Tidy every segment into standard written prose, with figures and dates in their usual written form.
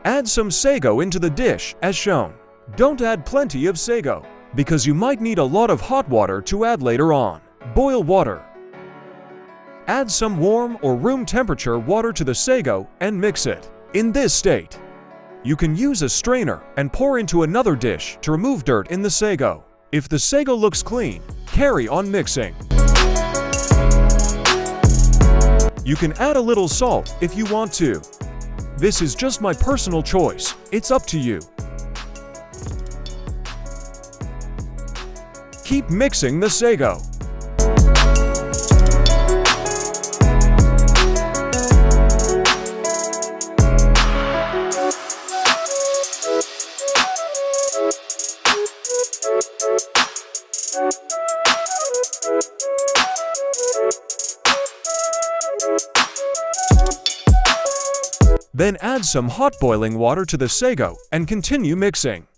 Add some sago into the dish as shown. Don't add plenty of sago, because you might need a lot of hot water to add later on. Boil water. Add some warm or room temperature water to the sago and mix it. In this state, you can use a strainer and pour into another dish to remove dirt in the sago. If the sago looks clean, carry on mixing. You can add a little salt if you want to. This is just my personal choice. It's up to you. Keep mixing the sago. Then add some hot boiling water to the sago and continue mixing.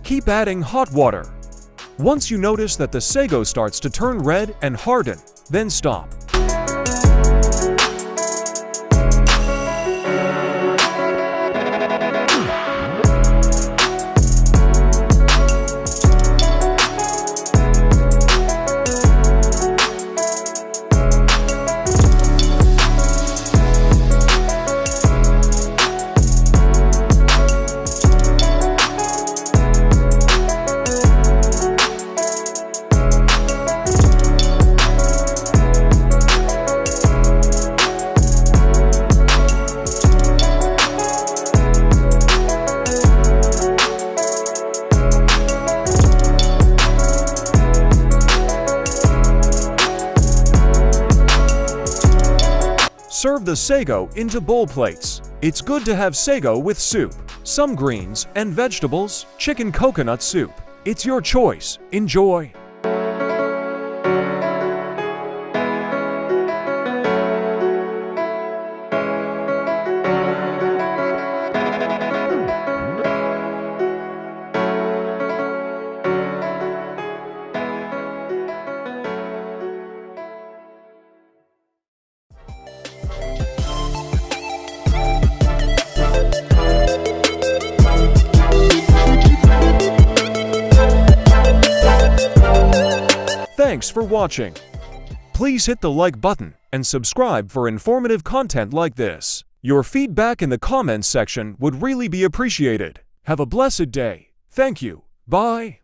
Keep adding hot water. Once you notice that the sago starts to turn red and harden, then stop. Serve the sago into bowl plates. It's good to have sago with soup, some greens and vegetables, chicken coconut soup. It's your choice. Enjoy! Thanks for watching. Please hit the like button and subscribe for informative content like this. Your feedback in the comments section would really be appreciated. Have a blessed day. Thank you. Bye.